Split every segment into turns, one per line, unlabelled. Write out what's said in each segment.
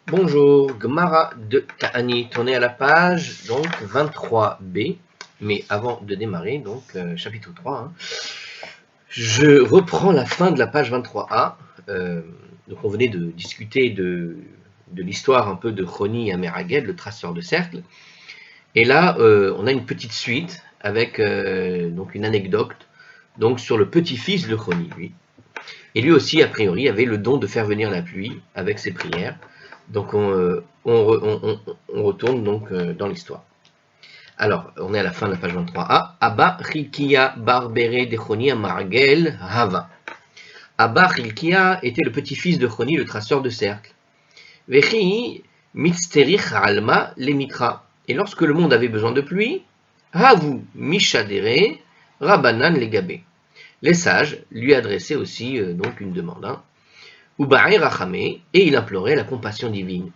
Bonjour, Gemara de Ta'anit. On est à la page donc 23b, mais avant de démarrer, donc chapitre 3, je reprends la fin de la page 23a. Donc on venait de discuter de l'histoire un peu de Choni Ameraged, le traceur de cercle. Et là, on a une petite suite avec donc une anecdote donc, sur le petit-fils de Choni, lui. Et lui aussi, a priori, avait le don de faire venir la pluie avec ses prières. Donc on retourne donc dans l'histoire. Alors, on est à la fin de la page 23a. Abba Chilkiya Barbere de Choni Amargel Hava. Abba Chilkiya était le petit-fils de Choni, le traceur de cercle. Vechi Mitzterich Alma Lemitra. Et lorsque le monde avait besoin de pluie, Havu Mishadere Rabanan Legabe. Les sages lui adressaient aussi donc une demande. Uba'i Rachamé, et il implorait la compassion divine.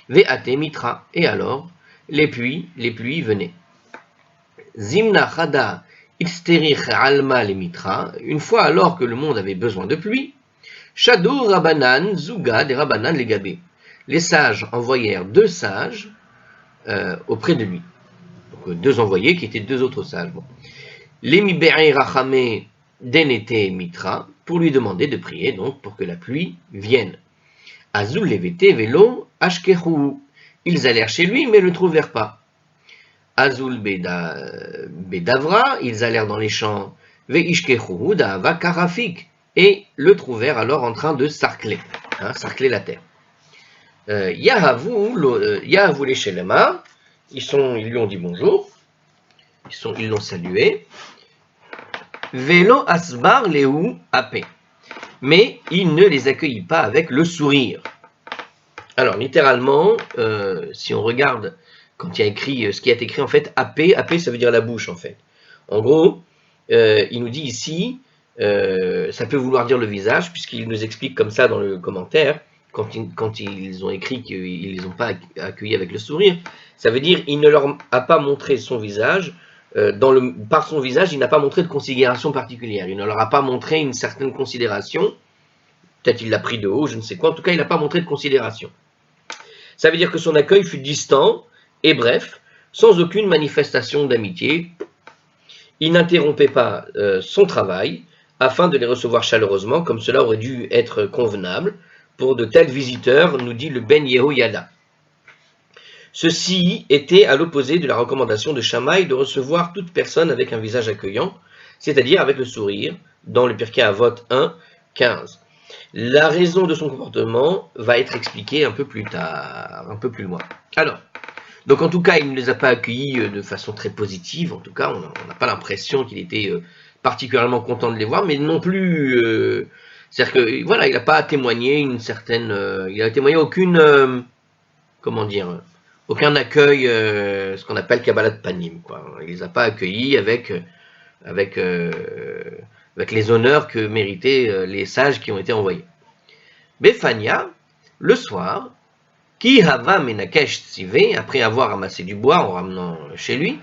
Ve'ate Mitra, et alors les pluies venaient. Zimna Chada Itzterich Alma le Mitra, une fois alors que le monde avait besoin de pluie, Shadou Rabanan Zuga des Rabanan Legabe. Les sages envoyèrent deux sages auprès de lui. Donc, deux envoyés qui étaient deux autres sages. Bon. Les Mibe'i Rachamé Denete Mitra, pour lui demander de prier donc pour que la pluie vienne. Azul levete velo ashkehu. Ils allèrent chez lui mais ne le trouvèrent pas. Azul bedavra, ils allèrent dans les champs. Veishkehu dava karafik, et le trouvèrent alors en train de sarcler, sarcler la terre. Yahavu les shelema, ils lui ont dit bonjour, ils l'ont salué. Velo asbar lehu ape. Mais il ne les accueillit pas avec le sourire. Alors, littéralement, si on regarde quand il y a écrit, ce qui est écrit en fait, AP, ça veut dire la bouche en fait. En gros, il nous dit ici, ça peut vouloir dire le visage, puisqu'il nous explique comme ça dans le commentaire, quand ils ont écrit qu'ils ne les ont pas accueillis avec le sourire, ça veut dire il ne leur a pas montré son visage. Par son visage, il n'a pas montré de considération particulière. Il ne leur a pas montré une certaine considération. Peut-être il l'a pris de haut, je ne sais quoi. En tout cas, il n'a pas montré de considération. Ça veut dire que son accueil fut distant et bref, sans aucune manifestation d'amitié. Il n'interrompait pas son travail afin de les recevoir chaleureusement, comme cela aurait dû être convenable pour de tels visiteurs, nous dit le Ben Yehoyada. Ceci était à l'opposé de la recommandation de Shammai de recevoir toute personne avec un visage accueillant, c'est-à-dire avec le sourire, dans le Pirkei Avot 1, 15. La raison de son comportement va être expliquée un peu plus tard, un peu plus loin. Alors, donc en tout cas, il ne les a pas accueillis de façon très positive, en tout cas, on n'a pas l'impression qu'il était particulièrement content de les voir, mais non plus... c'est-à-dire que, voilà, il n'a pas témoigné une certaine... il n'a témoigné aucune... aucun accueil, ce qu'on appelle Kabbalat Panim, quoi. Il ne les a pas accueillis avec les honneurs que méritaient les sages qui ont été envoyés. Befania, le soir, Ki Hava Menakesh Tzive, après avoir ramassé du bois en ramenant chez lui,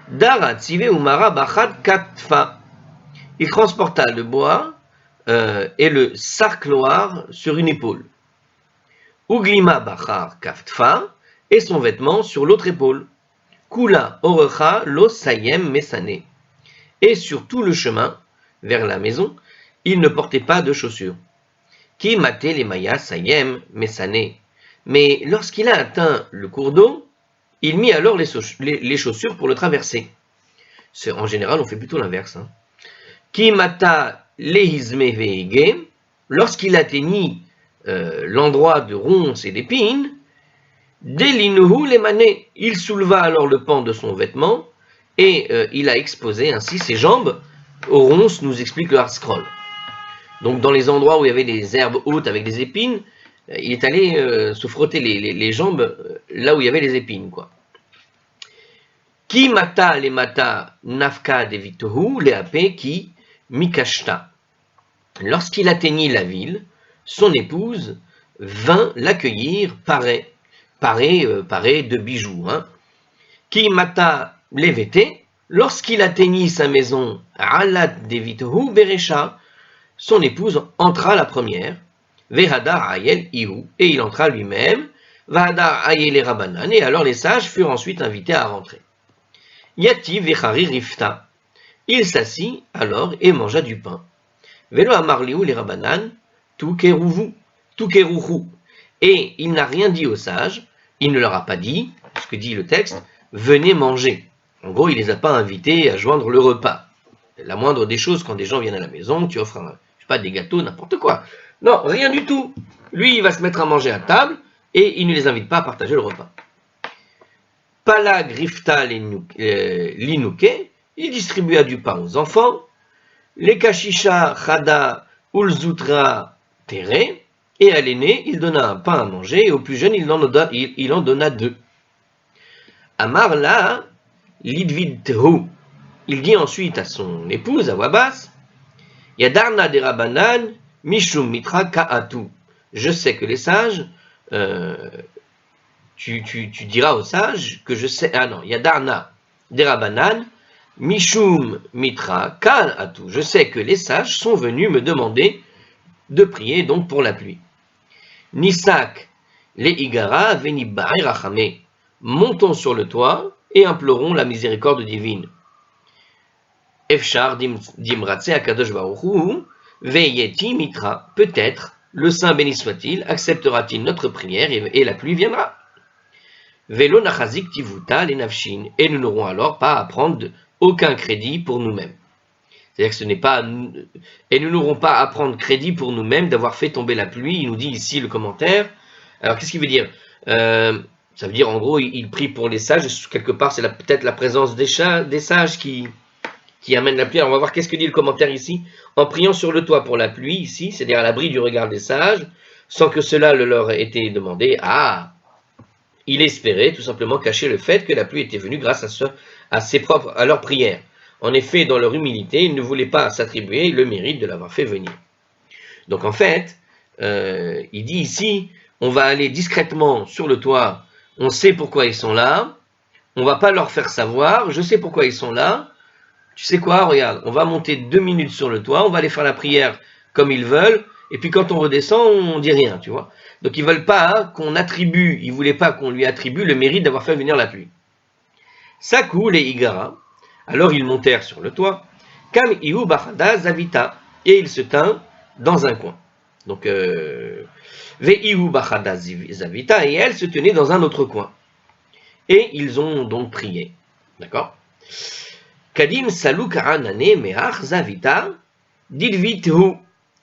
Dara Tzive Umara Bachad Katfa. Il transporta le bois et le sarcloir sur une épaule. Uglima Bachar Kaftfa, et son vêtement sur l'autre épaule. Kula Orecha Lo Sayem Mesane. Et sur tout le chemin vers la maison, il ne portait pas de chaussures. Ki mate les mayas Sayem Mesane. Mais lorsqu'il a atteint le cours d'eau, il mit alors les chaussures pour le traverser. En général, on fait plutôt l'inverse. Ki mata lehizme veege. Lorsqu'il atteignit l'endroit de ronces et d'épines, Delinuhu lemane, il souleva alors le pan de son vêtement et il a exposé ainsi ses jambes aux ronces, nous explique le Harscroll. Donc dans les endroits où il y avait des herbes hautes avec des épines, il est allé se frotter les jambes là où il y avait les épines, quoi. Ki mata le mata nafka devitohu leape ki mikashta. Lorsqu'il atteignit la ville, son épouse vint l'accueillir parée de bijoux. Ki mata levete, lorsqu'il atteignit sa maison, alat devitohu beresha, son épouse entra la première, verada ayel ihu, et il entra lui-même, Vahadar ayele Rabanan, et alors les sages furent ensuite invités à rentrer. Yati vechari rifta. Il s'assit alors et mangea du pain. Velo amarliou les Rabanan, tout kerouhu. Et il n'a rien dit aux sages, il ne leur a pas dit, ce que dit le texte, venez manger. En gros, il les a pas invités à joindre le repas. La moindre des choses, quand des gens viennent à la maison, tu offres je sais pas, des gâteaux, n'importe quoi. Non, rien du tout. Lui, il va se mettre à manger à table et il ne les invite pas à partager le repas. Pala grifta l'inuke, il distribua du pain aux enfants. Les kashisha chada ulzutra tere, et à l'aîné, il donna un pain à manger, et au plus jeune, il en donna 2. Amar la lidvidhu, il dit ensuite à son épouse, à voix basse, Yadarna de Rabanan, Mishum Mitra Ka'atu. Je sais que les sages, tu diras aux sages que je sais. Ah non, Yadarna de Rabanan, Mishum Mitra Ka'atu. Je sais que les sages sont venus me demander de prier donc pour la pluie. Nisak le Igara Venibai Rachame. Montons sur le toit et implorons la miséricorde divine. Efshar dimratse akadosh baruchu veyeti mitra. Peut-être le Saint béni soit-il acceptera-t-il notre prière et la pluie viendra. Velo nachazik tivuta le nafshin, et nous n'aurons alors pas à prendre aucun crédit pour nous-mêmes. C'est-à-dire que ce n'est pas et nous n'aurons pas à prendre crédit pour nous-mêmes d'avoir fait tomber la pluie. Il nous dit ici le commentaire. Alors qu'est-ce qu'il veut dire? Ça veut dire en gros il prie pour les sages. Quelque part c'est peut-être la présence des sages qui amène la pluie. Alors on va voir qu'est-ce que dit le commentaire ici. En priant sur le toit pour la pluie, ici, c'est-à-dire à l'abri du regard des sages, sans que cela leur ait été demandé, il espérait tout simplement cacher le fait que la pluie était venue grâce à leur prière. En effet, dans leur humilité, ils ne voulaient pas s'attribuer le mérite de l'avoir fait venir. Donc en fait, il dit ici, on va aller discrètement sur le toit, on sait pourquoi ils sont là, on va pas leur faire savoir, je sais pourquoi ils sont là. Tu sais quoi, regarde, on va monter 2 minutes sur le toit, on va aller faire la prière comme ils veulent, et puis quand on redescend, on dit rien, tu vois. Donc ils veulent pas ils voulaient pas qu'on lui attribue le mérite d'avoir fait venir la pluie. Sakou les Igara, alors ils montèrent sur le toit, Kam Ihu Bachada Zavita, et il se tint dans un coin. Donc, Veihu Bachada Zavita, et elle se tenait dans un autre coin. Et ils ont donc prié. D'accord? Kadim Saluk Anane Meach Zavita Dilvithu.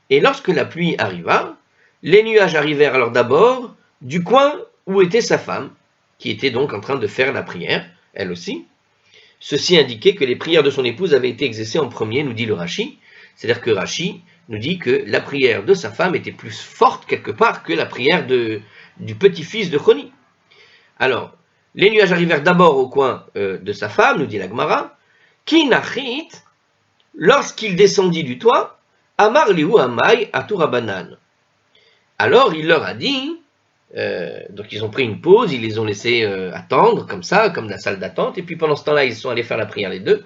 Et lorsque la pluie arriva, les nuages arrivèrent alors d'abord du coin où était sa femme, qui était donc en train de faire la prière, elle aussi. Ceci indiquait que les prières de son épouse avaient été exaucées en premier, nous dit le Rashi. C'est-à-dire que Rashi nous dit que la prière de sa femme était plus forte quelque part que la prière du petit-fils de Choni. Alors, les nuages arrivèrent d'abord au coin de sa femme, nous dit la Gemara. Ki nachit, lorsqu'il descendit du toit, Amar lihu amai aturabanan. Alors il leur a dit, donc ils ont pris une pause, ils les ont laissés attendre comme ça, comme la salle d'attente, et puis pendant ce temps-là ils sont allés faire la prière les deux.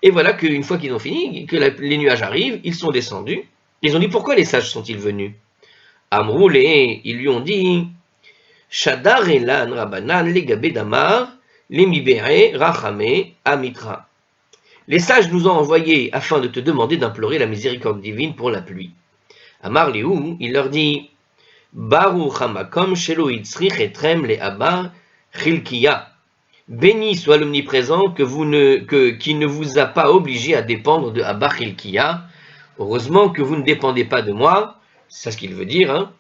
Et voilà qu'une fois qu'ils ont fini, que les nuages arrivent, ils sont descendus. Ils ont dit pourquoi les sages sont-ils venus? Amroulé, ils lui ont dit Shadar elan rabanan legabe damar lemibere rachame amitra. Les sages nous ont envoyés afin de te demander d'implorer la miséricorde divine pour la pluie. Amar Lihu, il leur dit Baruch hamakom shelo itzrich etrem le abba chilkiya. Béni soit l'omniprésent qui ne vous a pas obligé à dépendre de Abba Chilkiya. Heureusement que vous ne dépendez pas de moi, c'est ça ce qu'il veut dire, hein.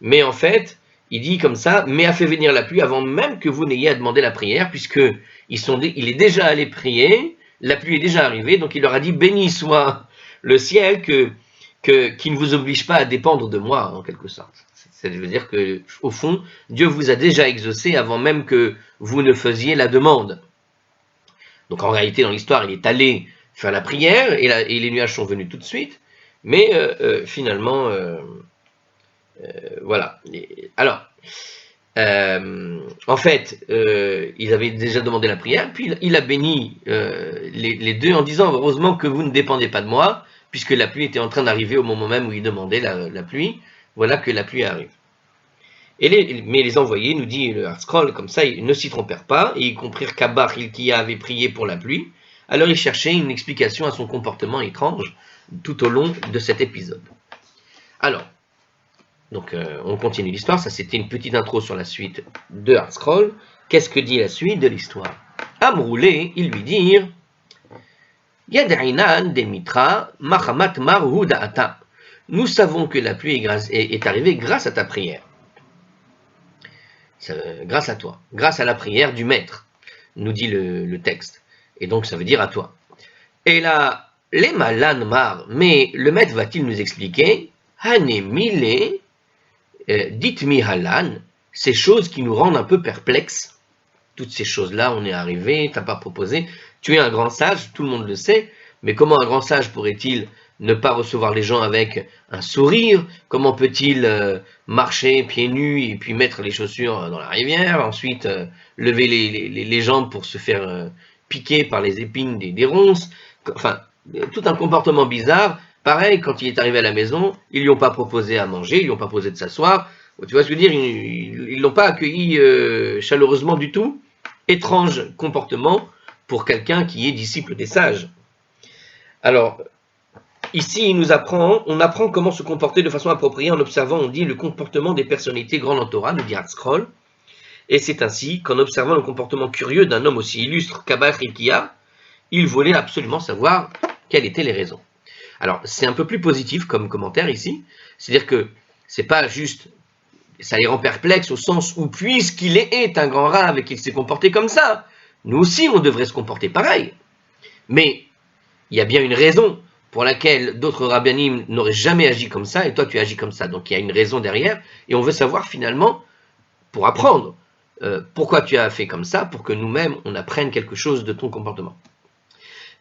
Mais en fait, il dit comme ça, mais a fait venir la pluie avant même que vous n'ayez à demander la prière, puisque il est déjà allé prier, la pluie est déjà arrivée, donc il leur a dit, béni soit le ciel qui ne vous oblige pas à dépendre de moi, en quelque sorte. Ça veut dire que, au fond, Dieu vous a déjà exaucé avant même que vous ne faisiez la demande. Donc en réalité, dans l'histoire, il est allé faire la prière et les nuages sont venus tout de suite. Mais finalement, voilà. Alors, en fait, ils avaient déjà demandé la prière, puis il a béni les deux en disant, heureusement que vous ne dépendez pas de moi, puisque la pluie était en train d'arriver au moment même où il demandait la pluie. Voilà que la pluie arrive. Mais les envoyés, nous dit le Hartscroll, comme ça, ils ne s'y trompèrent pas, et ils comprirent qu'Abba Hilkiah avait prié pour la pluie. Alors ils cherchaient une explication à son comportement étrange tout au long de cet épisode. Alors, donc on continue l'histoire, ça c'était une petite intro sur la suite de Hartscroll. Qu'est-ce que dit la suite de l'histoire? Amroulé, ils lui dirent Yad'inan demitra mahamat marhu da'ata. Nous savons que la pluie est arrivée grâce à ta prière. Grâce à toi, grâce à la prière du maître, nous dit le texte. Et donc ça veut dire à toi. Et là, les malan mar, mais le maître va-t-il nous expliquer Hanemile, dites-mi halan, ces choses qui nous rendent un peu perplexes. Toutes ces choses-là, on est arrivé, t'as pas proposé. Tu es un grand sage, tout le monde le sait, mais comment un grand sage pourrait-il ne pas recevoir les gens avec un sourire? Comment peut-il marcher pieds nus et puis mettre les chaussures dans la rivière, ensuite lever les jambes pour se faire piquer par les épines des ronces? Enfin, tout un comportement bizarre. Pareil, quand il est arrivé à la maison, ils lui ont pas proposé à manger, ils lui ont pas proposé de s'asseoir. Tu vois ce que je veux dire? Ils l'ont pas accueilli chaleureusement du tout. Étrange comportement pour quelqu'un qui est disciple des sages. Alors, ici, on apprend comment se comporter de façon appropriée en observant, on dit, le comportement des personnalités grandes en Torah, nous dit Hartscroll. Et c'est ainsi qu'en observant le comportement curieux d'un homme aussi illustre qu'Abba Hilkiah, il voulait absolument savoir quelles étaient les raisons. Alors, c'est un peu plus positif comme commentaire ici, c'est-à-dire que c'est pas juste, ça les rend perplexes au sens où, puisqu'il est un grand rave et qu'il s'est comporté comme ça, nous aussi on devrait se comporter pareil. Mais il y a bien une raison pour laquelle d'autres rabbinim n'auraient jamais agi comme ça, et toi tu agis comme ça. Donc il y a une raison derrière, et on veut savoir finalement, pour apprendre, pourquoi tu as fait comme ça, pour que nous-mêmes on apprenne quelque chose de ton comportement.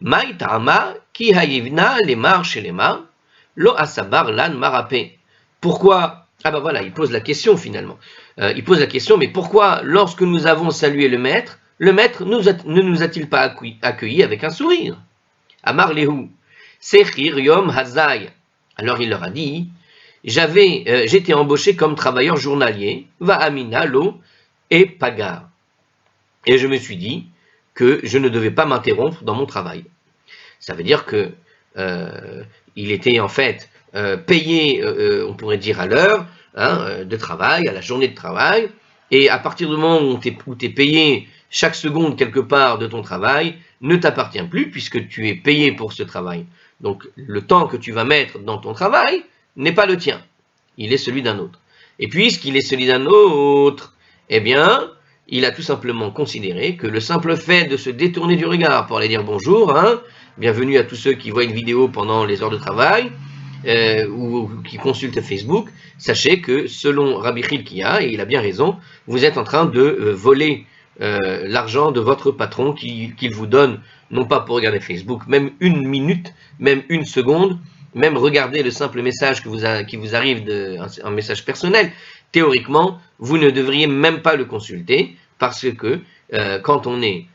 Maï ta'ama ki hayivna lemar shelema lo asabar lan marapé. Pourquoi? Ah ben voilà, il pose la question finalement. Il pose la question, mais pourquoi lorsque nous avons salué le maître ne nous a-t-il pas accueillis avec un sourire? Amar lehu, sechir yom hazai. Alors il leur a dit, j'étais embauché comme travailleur journalier, va amina lo et pagar. Et je me suis dit que je ne devais pas m'interrompre dans mon travail. Ça veut dire que il était en fait payé, on pourrait dire à l'heure de travail, à la journée de travail, et à partir du moment où tu es payé chaque seconde quelque part de ton travail, ne t'appartient plus puisque tu es payé pour ce travail. Donc le temps que tu vas mettre dans ton travail n'est pas le tien, il est celui d'un autre. Et puisqu'il est celui d'un autre, eh bien, il a tout simplement considéré que le simple fait de se détourner du regard pour aller dire bonjour, bienvenue à tous ceux qui voient une vidéo pendant les heures de travail, ou qui consultent Facebook, sachez que selon Rabbi Hilkiah, et il a bien raison, vous êtes en train de voler l'argent de votre patron qu'il vous donne, non pas pour regarder Facebook, même une minute, même une seconde, même regarder le simple message qui vous arrive, un message personnel. Théoriquement, vous ne devriez même pas le consulter, parce que quand on est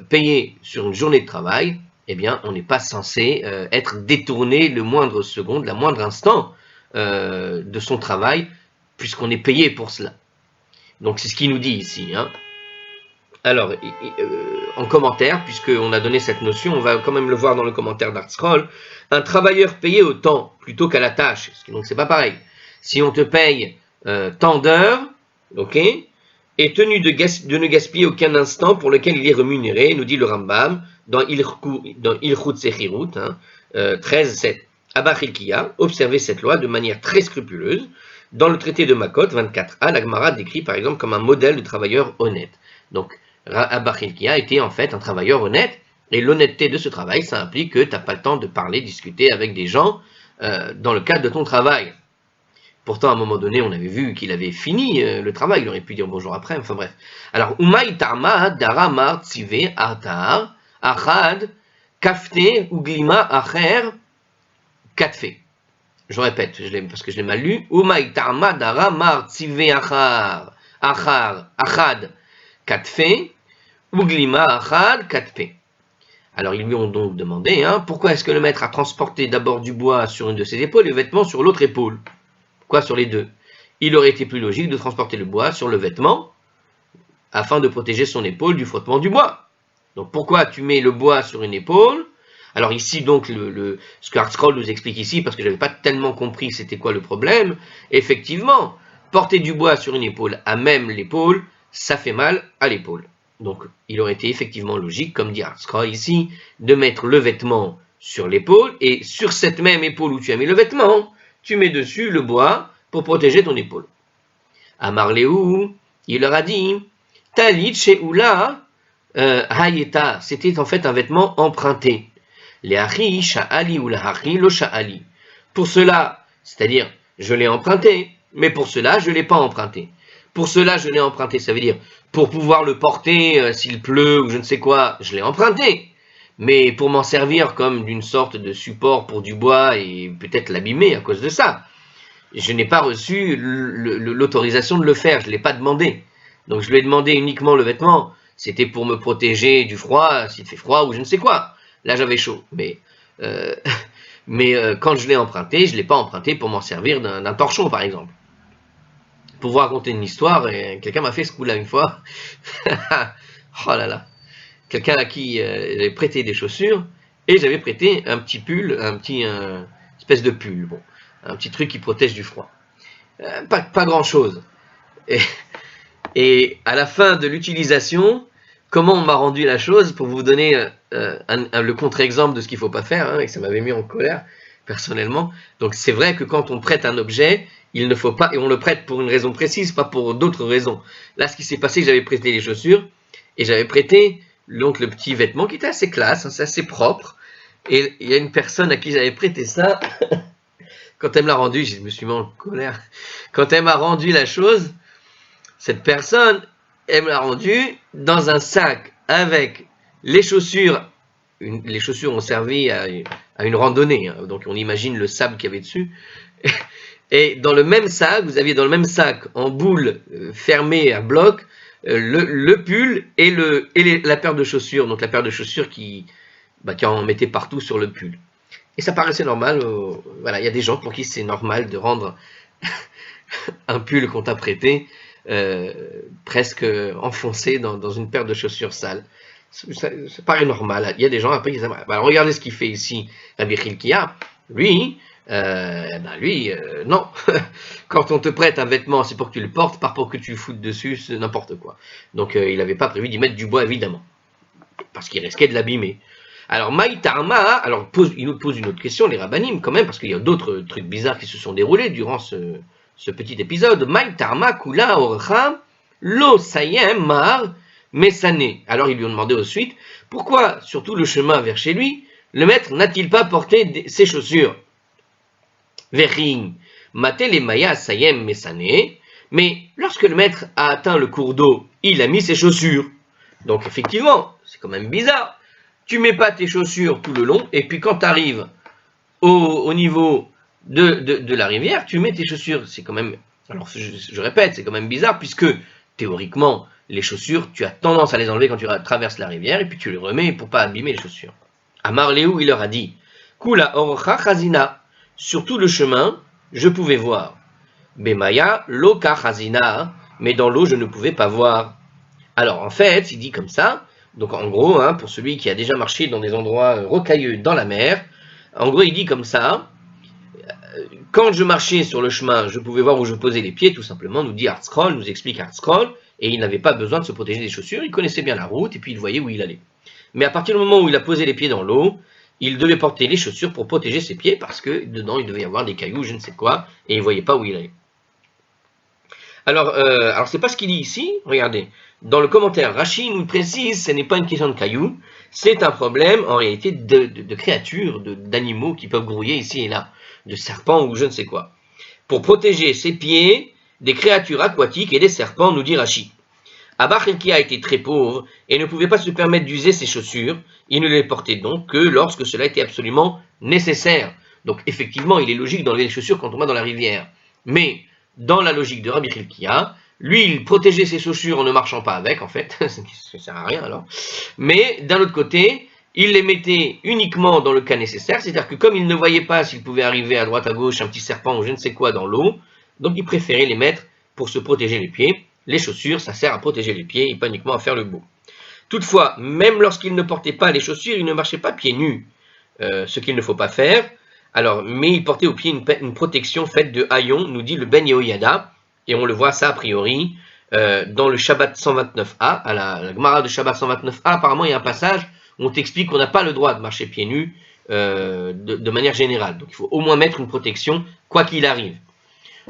payé sur une journée de travail, eh bien, on n'est pas censé être détourné le moindre seconde, la moindre instant de son travail, puisqu'on est payé pour cela. Donc c'est ce qu'il nous dit ici. Alors, en commentaire, puisqu'on a donné cette notion, on va quand même le voir dans le commentaire d'Hartscroll, un travailleur payé au temps plutôt qu'à la tâche, donc c'est pas pareil. Si on te paye tant d'heures, ok, est tenu de ne gaspiller aucun instant pour lequel il est rémunéré, nous dit le Rambam, dans Ilchut Sechirut, 13.7. Abba Hilkiah observait cette loi de manière très scrupuleuse. Dans le traité de Makot 24a, la Gemara décrit par exemple comme un modèle de travailleur honnête. Donc, Abba Hilkiah était en fait un travailleur honnête, et l'honnêteté de ce travail, ça implique que tu n'as pas le temps de parler, discuter avec des gens dans le cadre de ton travail. Pourtant, à un moment donné, on avait vu qu'il avait fini le travail, il aurait pu dire bonjour après, enfin bref. Alors, Umay Tama, Daramar, Tzive, Atar, Achad, Kafte, Uglima, Acher, Katfe. Je répète, parce que je l'ai mal lu. Umay Tama, Daramar, Tzive, Achar, Achad, Katfe, Uglima, Achad, Katfe. Alors, ils lui ont donc demandé, pourquoi est-ce que le maître a transporté d'abord du bois sur une de ses épaules et le vêtement sur l'autre épaule? Pourquoi sur les deux? il aurait été plus logique de transporter le bois sur le vêtement afin de protéger son épaule du frottement du bois. Donc pourquoi tu mets le bois sur une épaule? Alors ici donc ce que ArtScroll nous explique ici, parce que je n'avais pas tellement compris c'était quoi le problème, effectivement, porter du bois sur une épaule à même l'épaule, ça fait mal à l'épaule. Donc il aurait été effectivement logique, comme dit ArtScroll ici, de mettre le vêtement sur l'épaule, et sur cette même épaule où tu as mis le vêtement, tu mets dessus le bois pour protéger ton épaule. Amar Léou, il leur a dit, Talit she'ula hayeta, c'était en fait un vêtement emprunté. Les hari sha'ali ou la hari lo sha'ali. Pour cela, c'est-à-dire, je l'ai emprunté, mais pour cela, je ne l'ai pas emprunté. Pour cela, je l'ai emprunté, ça veut dire, pour pouvoir le porter s'il pleut ou je ne sais quoi, je l'ai emprunté. Mais pour m'en servir comme d'une sorte de support pour du bois et peut-être l'abîmer à cause de ça, je n'ai pas reçu l'autorisation de le faire, je ne l'ai pas demandé. Donc je lui ai demandé uniquement le vêtement, c'était pour me protéger du froid, s'il fait froid ou je ne sais quoi. Là j'avais chaud, mais quand je l'ai emprunté, je ne l'ai pas emprunté pour m'en servir d'un torchon par exemple. Pour vous raconter une histoire, quelqu'un m'a fait ce coup-là une fois. Oh là là. Quelqu'un à qui j'avais prêté des chaussures et j'avais prêté un petit pull, espèce de pull, bon, un petit truc qui protège du froid. Pas grand-chose. Et à la fin de l'utilisation, comment on m'a rendu la chose, pour vous donner le contre-exemple de ce qu'il ne faut pas faire, hein, et ça m'avait mis en colère personnellement. Donc c'est vrai que quand on prête un objet, il ne faut pas, et on le prête pour une raison précise, pas pour d'autres raisons. Là, ce qui s'est passé, j'avais prêté les chaussures et j'avais prêté donc le petit vêtement qui était assez classe, hein, c'est assez propre. Et il y a une personne à qui j'avais prêté ça. Quand elle me l'a rendu, je me suis mis en colère. Quand elle m'a rendu la chose, cette personne, elle me l'a rendu dans un sac avec les chaussures. Les chaussures ont servi à une randonnée, hein, donc on imagine le sable qu'il y avait dessus. Et dans le même sac, vous aviez dans le même sac en boule fermée à bloc le pull et la paire de chaussures. Donc la paire de chaussures qui en mettait partout sur le pull. Et ça paraissait normal. Voilà, il y a des gens pour qui c'est normal de rendre un pull qu'on t'a prêté presque enfoncé dans une paire de chaussures sales. Ça paraît normal. Il y a des gens après qui disent regardez ce qu'il fait ici, Rabbi Chilkia. Lui, non. Quand on te prête un vêtement, c'est pour que tu le portes, pas pour que tu le foutes dessus, c'est n'importe quoi. Donc il n'avait pas prévu d'y mettre du bois, évidemment, parce qu'il risquait de l'abîmer. Alors Maïtarma, alors il nous pose une autre question, les rabbanim quand même, parce qu'il y a d'autres trucs bizarres qui se sont déroulés durant ce petit épisode. Maïtarma kula orcha lo sayem mar mesane. Alors ils lui ont demandé ensuite, pourquoi sur tout le chemin vers chez lui, le maître n'a-t-il pas porté ses chaussures? Verin, matel et maya sayem mesane. Mais lorsque le maître a atteint le cours d'eau, il a mis ses chaussures. Donc effectivement, c'est quand même bizarre. Tu mets pas tes chaussures tout le long, et puis quand tu arrives au niveau de la rivière, tu mets tes chaussures. C'est quand même, alors je répète, c'est quand même bizarre, puisque théoriquement, les chaussures, tu as tendance à les enlever quand tu traverses la rivière, et puis tu les remets pour pas abîmer les chaussures. Amar Léou, il leur a dit, Kula orcha chazina, sur tout le chemin, je pouvais voir. Bemaya loka chazina, mais dans l'eau, je ne pouvais pas voir. Alors en fait, il dit comme ça. Donc en gros, hein, pour celui qui a déjà marché dans des endroits rocailleux dans la mer, en gros il dit comme ça, quand je marchais sur le chemin, je pouvais voir où je posais les pieds, tout simplement, nous dit ArtScroll, nous explique ArtScroll, et il n'avait pas besoin de se protéger des chaussures, il connaissait bien la route, et puis il voyait où il allait. Mais à partir du moment où il a posé les pieds dans l'eau, il devait porter les chaussures pour protéger ses pieds, parce que dedans il devait y avoir des cailloux, je ne sais quoi, et il ne voyait pas où il allait. Alors c'est pas ce qu'il dit ici, regardez. Dans le commentaire, Rashi nous précise, ce n'est pas une question de cailloux, c'est un problème en réalité de créatures, d'animaux qui peuvent grouiller ici et là, de serpents ou je ne sais quoi. Pour protéger ses pieds des créatures aquatiques et des serpents, nous dit Rashi. Abba Chilkia était très pauvre et ne pouvait pas se permettre d'user ses chaussures, il ne les portait donc que lorsque cela était absolument nécessaire. Donc effectivement, il est logique d'enlever les chaussures quand on va dans la rivière. Mais dans la logique de Rabbi Chilkia, lui, il protégeait ses chaussures en ne marchant pas avec, en fait, ça ne sert à rien alors. Mais d'un autre côté, il les mettait uniquement dans le cas nécessaire, c'est-à-dire que comme il ne voyait pas s'il pouvait arriver à droite à gauche un petit serpent ou je ne sais quoi dans l'eau, Donc il préférait les mettre pour se protéger les pieds. Les chaussures, ça sert à protéger les pieds et pas uniquement à faire le beau. Toutefois, même lorsqu'il ne portait pas les chaussures, il ne marchait pas pieds nus, ce qu'il ne faut pas faire. Alors, mais il portait au pied une protection faite de haillons, nous dit le Ben Yehoyada, et on le voit ça a priori dans le Shabbat 129a, à la Gemara de Shabbat 129a, apparemment il y a un passage où on t'explique qu'on n'a pas le droit de marcher pieds nus de manière générale. Donc il faut au moins mettre une protection, quoi qu'il arrive.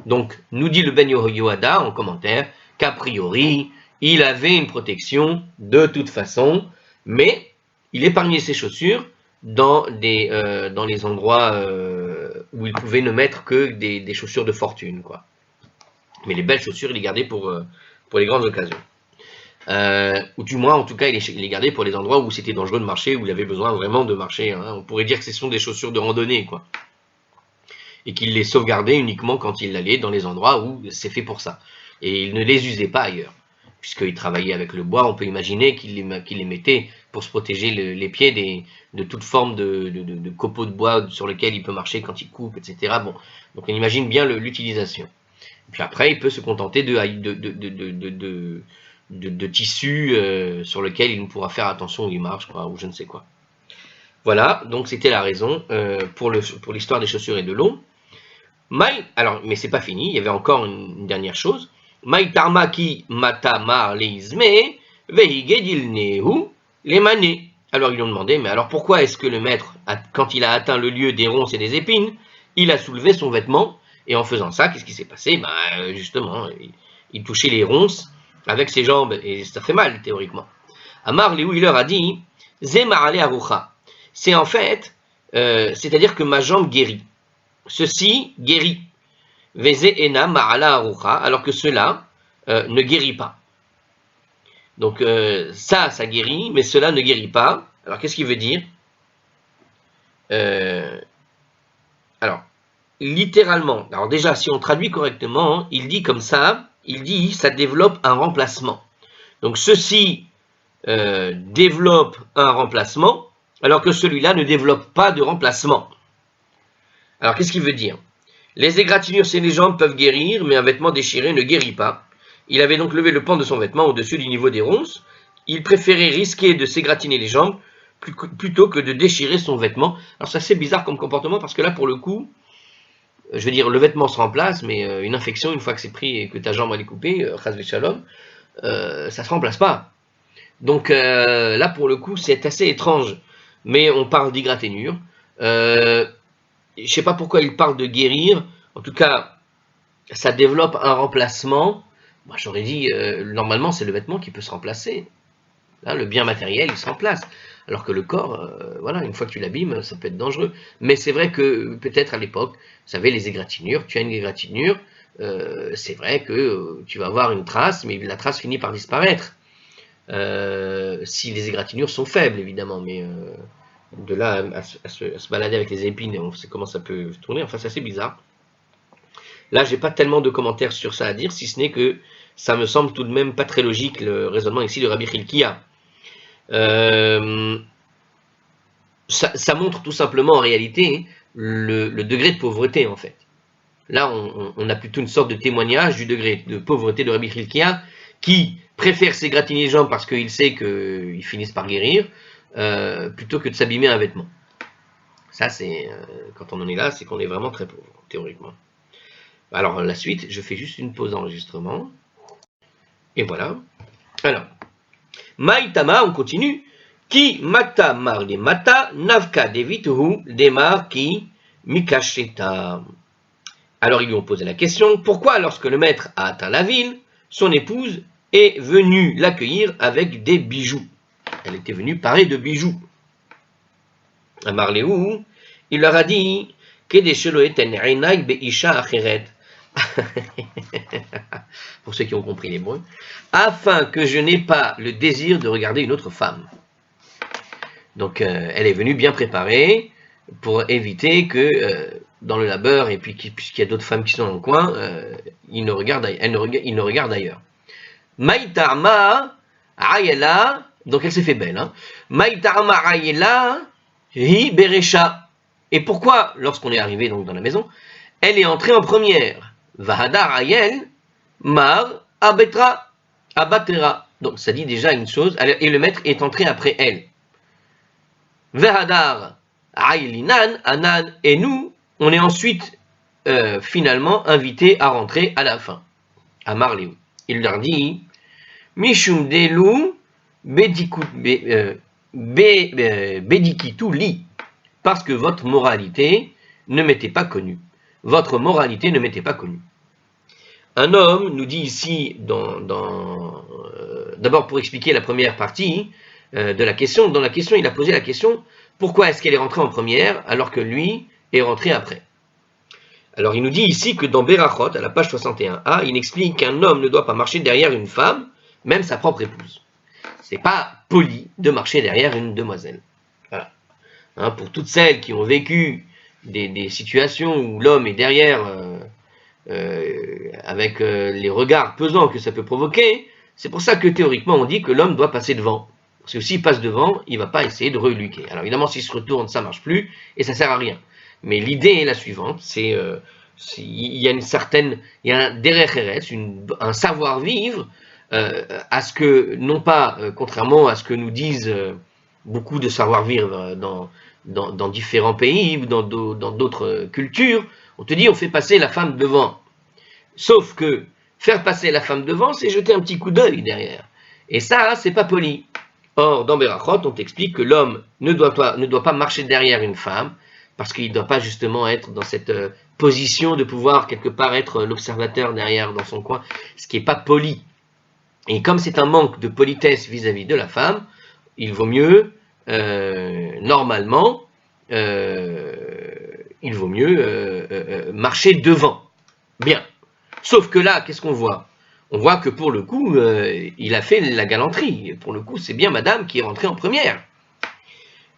Donc, nous dit le Ben Yehoyada en commentaire, qu'a priori, il avait une protection de toute façon, mais il épargnait ses chaussures dans les endroits où il pouvait ne mettre que des chaussures de fortune, quoi. Mais les belles chaussures, il les gardait pour les grandes occasions. Ou du moins, en tout cas, il les gardait pour les endroits où c'était dangereux de marcher, où il avait besoin vraiment de marcher. Hein. On pourrait dire que ce sont des chaussures de randonnée, quoi. Et qu'il les sauvegardait uniquement quand il allait dans les endroits où c'est fait pour ça. Et il ne les usait pas ailleurs. Puisqu'il travaillait avec le bois, on peut imaginer qu'il les mettait pour se protéger les pieds de toute forme de copeaux de bois sur lesquels il peut marcher quand il coupe, etc. Bon, donc on imagine bien l'utilisation. Puis après, il peut se contenter de tissus sur lesquels il ne pourra faire attention où il marche, quoi, ou je ne sais quoi. Voilà, donc c'était la raison pour l'histoire des chaussures et de l'eau. Alors, mais c'est pas fini, il y avait encore une dernière chose. Maï tarmaki matamar leizme veigedilnehu lemane. Alors ils lui ont demandé, mais alors pourquoi est-ce que le maître, quand il a atteint le lieu des ronces et des épines, il a soulevé son vêtement, et en faisant ça, qu'est-ce qui s'est passé? Justement, il touchait les ronces avec ses jambes, et ça fait mal, théoriquement. Amar Léou, il leur a dit, Zema'ale arucha. C'est en fait, c'est-à-dire que ma jambe guérit. Ceci guérit. Veze ena ma'ala arucha, alors que cela ne guérit pas. Donc ça guérit, mais cela ne guérit pas. Alors qu'est-ce qu'il veut dire? Alors, littéralement, alors déjà, si on traduit correctement, il dit comme ça, ça développe un remplacement. Donc ceci développe un remplacement, alors que celui-là ne développe pas de remplacement. Alors qu'est-ce qu'il veut dire? Les égratignures chez les jambes peuvent guérir, mais un vêtement déchiré ne guérit pas. Il avait donc levé le pan de son vêtement au-dessus du niveau des ronces. Il préférait risquer de s'égratiner les jambes plutôt que de déchirer son vêtement. Alors c'est assez bizarre comme comportement, parce que là, pour le coup, je veux dire, le vêtement se remplace, mais une infection, une fois que c'est pris et que ta jambe elle est coupée, chas v'shalom, ça se remplace pas. Donc là, pour le coup, c'est assez étrange. Mais on parle d'égratignure. Je ne sais pas pourquoi il parle de guérir. En tout cas, ça développe un remplacement. Moi, j'aurais dit, normalement, c'est le vêtement qui peut se remplacer. Là, le bien matériel, il se remplace. Alors que le corps, voilà, une fois que tu l'abîmes, ça peut être dangereux. Mais c'est vrai que, peut-être à l'époque, vous savez, les égratignures, tu as une égratignure, c'est vrai que tu vas avoir une trace, mais la trace finit par disparaître. Si les égratignures sont faibles, évidemment, mais de là à se balader avec les épines, on sait comment ça peut tourner, enfin c'est assez bizarre. Là, j'ai pas tellement de commentaires sur ça à dire, si ce n'est que ça me semble tout de même pas très logique, le raisonnement ici de Rabbi Chilkiya. Ça montre tout simplement en réalité le degré de pauvreté, en fait. Là, on a plutôt une sorte de témoignage du degré de pauvreté de Rabbi Chilkiya, qui préfère s'égratigner les jambes parce qu'il sait qu'ils finissent par guérir, plutôt que de s'abîmer un vêtement. Ça, c'est quand on en est là, c'est qu'on est vraiment très pauvre, théoriquement. Alors, la suite, je fais juste une pause d'enregistrement. Et voilà. Alors, Maïtama, on continue. Ki mata marli mata navka devituhu demar ki mikasheta. Alors, ils lui ont posé la question, pourquoi, lorsque le maître a atteint la ville, son épouse est venue l'accueillir avec des bijoux? Elle était venue parée de bijoux. Amar Léou, il leur a dit, pour ceux qui ont compris l'hébreu, afin que je n'ai pas le désir de regarder une autre femme. Donc elle est venue bien préparée pour éviter que dans le labeur, et puis puisqu'il y a d'autres femmes qui sont dans le coin, il ne regarde ailleurs. Maïtarma ayela, donc elle s'est fait belle. Maïtarma ayela hi beresha. Et pourquoi, lorsqu'on est arrivé donc dans la maison, elle est entrée en première? Vahadar ayel, mar, abetra, abatera. Donc ça dit déjà une chose, et le maître est entré après elle. Vahadar ayelinan, anan, et nous, on est ensuite finalement invités à rentrer à la fin. À Marléou. Il leur dit, Mishum delu bedikitu li, parce que votre moralité ne m'était pas connue. Votre moralité ne m'était pas connue. Un homme nous dit ici, d'abord pour expliquer la première partie de la question, dans la question il a posé la question, pourquoi est-ce qu'elle est rentrée en première alors que lui est rentré après? Alors il nous dit ici que dans Berachot, à la page 61a, il explique qu'un homme ne doit pas marcher derrière une femme, même sa propre épouse. C'est pas poli de marcher derrière une demoiselle. Voilà. Hein, pour toutes celles qui ont vécu des situations où l'homme est derrière avec les regards pesants que ça peut provoquer, c'est pour ça que théoriquement on dit que l'homme doit passer devant. Parce que s'il passe devant, il ne va pas essayer de reluquer. Alors évidemment, s'il se retourne, ça ne marche plus et ça ne sert à rien. Mais l'idée est la suivante, il y a un derech eretz, un savoir-vivre, à ce que, non pas, contrairement à ce que nous disent beaucoup de savoir-vivre dans différents pays ou dans d'autres cultures, on te dit on fait passer la femme devant. Sauf que faire passer la femme devant, c'est jeter un petit coup d'œil derrière. Et ça, c'est pas poli. Or, dans Berachot, on t'explique que l'homme ne doit pas marcher derrière une femme, parce qu'il ne doit pas justement être dans cette position de pouvoir quelque part être l'observateur derrière dans son coin, ce qui n'est pas poli. Et comme c'est un manque de politesse vis-à-vis de la femme, il vaut mieux, normalement, marcher devant. Bien. Sauf que là, qu'est-ce qu'on voit? On voit que pour le coup, il a fait la galanterie. Pour le coup, c'est bien madame qui est rentrée en première.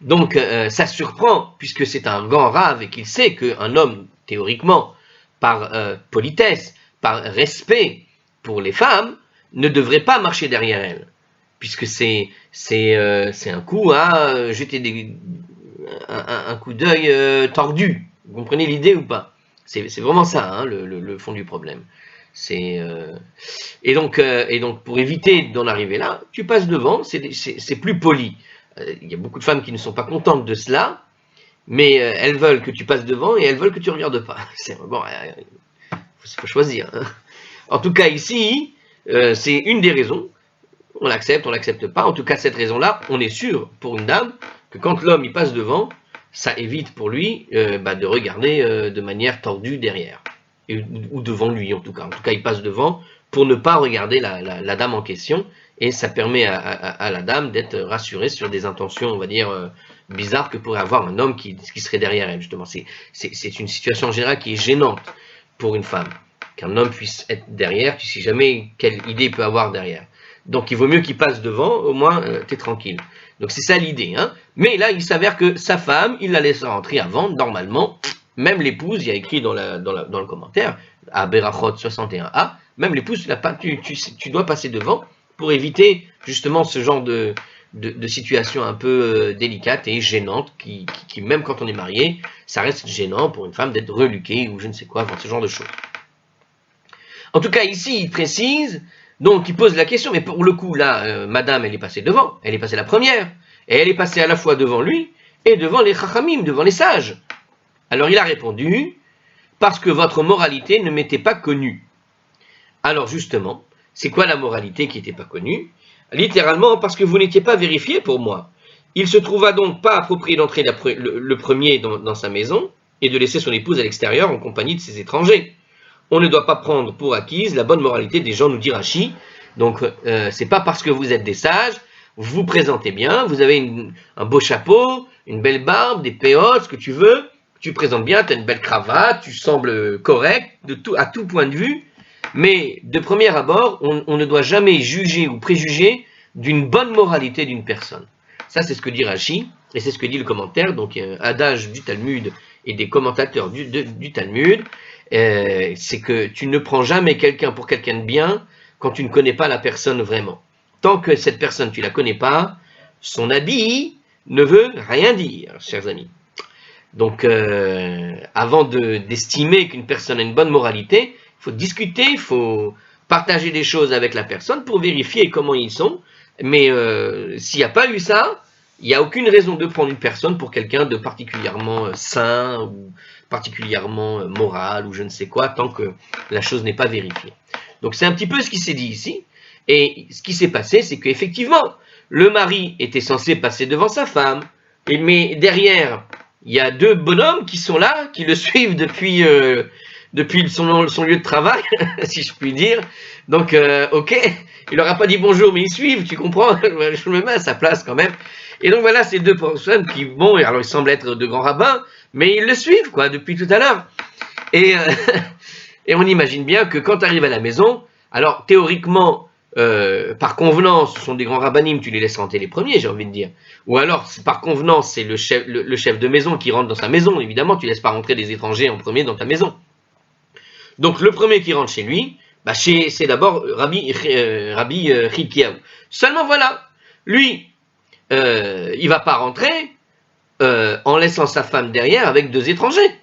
Donc ça surprend, puisque c'est un grand rave et qu'il sait qu'un homme, théoriquement, par politesse, par respect pour les femmes, ne devrait pas marcher derrière elles. Puisque c'est un coup à jeter un coup d'œil tordu. Vous comprenez l'idée ou pas? C'est vraiment ça, hein, le fond du problème. Et donc, pour éviter d'en arriver là, tu passes devant, c'est plus poli. Il y a beaucoup de femmes qui ne sont pas contentes de cela, mais elles veulent que tu passes devant et elles veulent que tu ne regardes pas. Bon, faut choisir. Hein. En tout cas, ici, c'est une des raisons. On l'accepte pas. En tout cas, cette raison-là, on est sûr pour une dame que quand l'homme y passe devant, ça évite pour lui de regarder de manière tordue derrière. Ou devant lui, en tout cas. En tout cas, il passe devant pour ne pas regarder la dame en question. Et ça permet à la dame d'être rassurée sur des intentions, on va dire, bizarres que pourrait avoir un homme qui serait derrière elle, justement. C'est une situation en général qui est gênante pour une femme. Qu'un homme puisse être derrière, tu sais jamais quelle idée il peut avoir derrière. Donc il vaut mieux qu'il passe devant, au moins t'es tranquille. Donc c'est ça l'idée. Hein. Mais là, il s'avère que sa femme, il la laisse rentrer avant, normalement. Même l'épouse, il y a écrit dans le commentaire, à Berachot 61a, même l'épouse, tu dois passer devant pour éviter justement ce genre de situation un peu délicate et gênante qui, même quand on est marié, ça reste gênant pour une femme d'être reluquée ou je ne sais quoi, enfin, ce genre de choses. En tout cas, ici, il précise, donc il pose la question, mais pour le coup, là, madame, elle est passée devant, elle est passée la première, et elle est passée à la fois devant lui et devant les chachamim, devant les sages. Alors il a répondu, parce que votre moralité ne m'était pas connue. Alors justement, c'est quoi la moralité qui n'était pas connue? Littéralement, parce que vous n'étiez pas vérifié pour moi. Il se trouva donc pas approprié d'entrer le premier dans sa maison et de laisser son épouse à l'extérieur en compagnie de ses étrangers. On ne doit pas prendre pour acquise la bonne moralité des gens, nous dit Rachi. Donc, c'est pas parce que vous êtes des sages, vous vous présentez bien, vous avez un beau chapeau, une belle barbe, des péotes, ce que tu veux, tu présentes bien, tu as une belle cravate, tu sembles correct à tout point de vue, mais de premier abord, on ne doit jamais juger ou préjuger d'une bonne moralité d'une personne. Ça, c'est ce que dit Rachi, et c'est ce que dit le commentaire, donc adage du Talmud et des commentateurs du Talmud, c'est que tu ne prends jamais quelqu'un pour quelqu'un de bien quand tu ne connais pas la personne vraiment. Tant que cette personne, tu ne la connais pas, son habit ne veut rien dire, chers amis. Donc, avant d'estimer qu'une personne a une bonne moralité, faut discuter, il faut partager des choses avec la personne pour vérifier comment ils sont. Mais s'il n'y a pas eu ça, il n'y a aucune raison de prendre une personne pour quelqu'un de particulièrement sain ou particulièrement moral ou je ne sais quoi, tant que la chose n'est pas vérifiée. Donc c'est un petit peu ce qui s'est dit ici. Et ce qui s'est passé, c'est qu'effectivement, le mari était censé passer devant sa femme, mais derrière, il y a deux bonhommes qui sont là, qui le suivent depuis son lieu de travail, si je puis dire. Donc, ok, il leur a pas dit bonjour, mais ils suivent, tu comprends? Je me mets à sa place quand même. Et donc voilà, ces deux personnes qui, bon, alors ils semblent être de grands rabbins, mais ils le suivent, quoi, depuis tout à l'heure. Et, et on imagine bien que quand tu arrives à la maison, alors théoriquement, par convenance, ce sont des grands rabbinim, tu les laisses rentrer les premiers, j'ai envie de dire. Ou alors, par convenance, c'est le chef de maison qui rentre dans sa maison. Évidemment, tu laisses pas rentrer des étrangers en premier dans ta maison. Donc, le premier qui rentre chez lui, bah, c'est d'abord Rabbi Chilkiyahu. Seulement voilà, lui, il va pas rentrer en laissant sa femme derrière avec deux étrangers.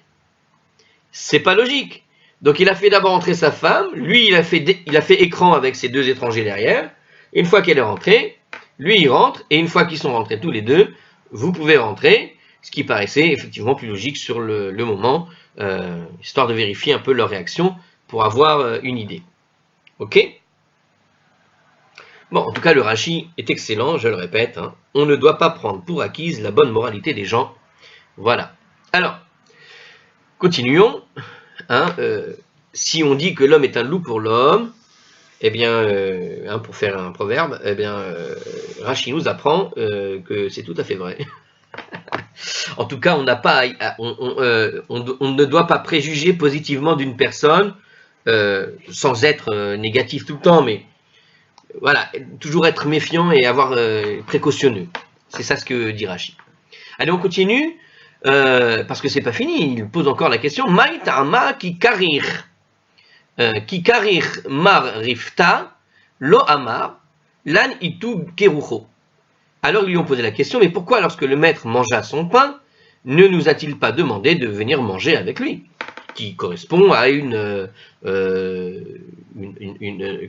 C'est pas logique. Donc il a fait d'abord entrer sa femme, lui il a fait écran avec ses deux étrangers derrière. Une fois qu'elle est rentrée, lui il rentre, et une fois qu'ils sont rentrés tous les deux, vous pouvez rentrer, ce qui paraissait effectivement plus logique sur le moment, histoire de vérifier un peu leur réaction pour avoir une idée. Ok? Bon, en tout cas le Rashi est excellent, je le répète, hein. On ne doit pas prendre pour acquise la bonne moralité des gens. Voilà. Alors, continuons. Hein, si on dit que l'homme est un loup pour l'homme, eh bien, pour faire un proverbe, eh bien, Rashi nous apprend que c'est tout à fait vrai. En tout cas, on ne doit pas préjuger positivement d'une personne, sans être négatif tout le temps, mais voilà, toujours être méfiant et avoir précautionneux. C'est ça ce que dit Rashi. Allez, on continue. Parce que c'est pas fini, il pose encore la question. Maïtama ki karir mar rifta lo amar lan itu kerucho. Alors ils lui ont posé la question, mais pourquoi lorsque le maître mangea son pain, ne nous a-t-il pas demandé de venir manger avec lui? Qui correspond à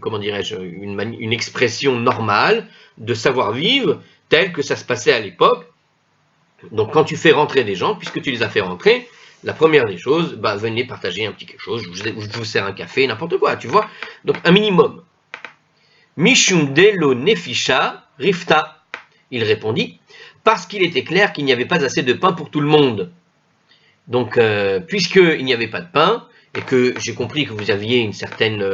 comment dirais-je, une expression normale de savoir-vivre telle que ça se passait à l'époque. Donc quand tu fais rentrer des gens, puisque tu les as fait rentrer, la première des choses, bah, venez partager un petit quelque chose, je vous sers un café, n'importe quoi, tu vois. Donc un minimum. Mishum delo nefisha rifta. Il répondit, parce qu'il était clair qu'il n'y avait pas assez de pain pour tout le monde. Donc puisqu'il n'y avait pas de pain, et que j'ai compris que vous aviez une certaine,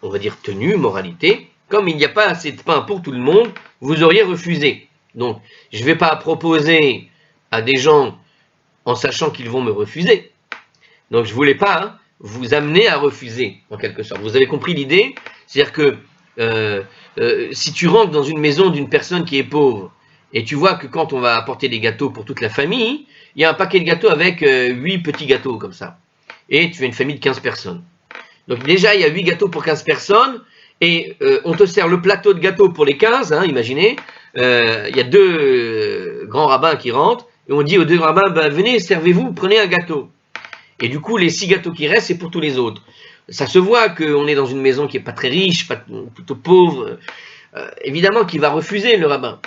on va dire, tenue, moralité, comme il n'y a pas assez de pain pour tout le monde, vous auriez refusé. Donc, je ne vais pas proposer à des gens en sachant qu'ils vont me refuser. Donc, je ne voulais pas vous amener à refuser, en quelque sorte. Vous avez compris l'idée? C'est-à-dire que si tu rentres dans une maison d'une personne qui est pauvre, et tu vois que quand on va apporter des gâteaux pour toute la famille, il y a un paquet de gâteaux avec 8 petits gâteaux, comme ça. Et tu as une famille de 15 personnes. Donc déjà, il y a 8 gâteaux pour 15 personnes, et on te sert le plateau de gâteaux pour les 15, imaginez. Il y a deux grands rabbins qui rentrent, et on dit aux deux rabbins, bah, venez, servez-vous, prenez un gâteau. Et du coup, les 6 gâteaux qui restent, c'est pour tous les autres. Ça se voit qu'on est dans une maison qui n'est pas très riche, plutôt pauvre. Évidemment qu'il va refuser, le rabbin.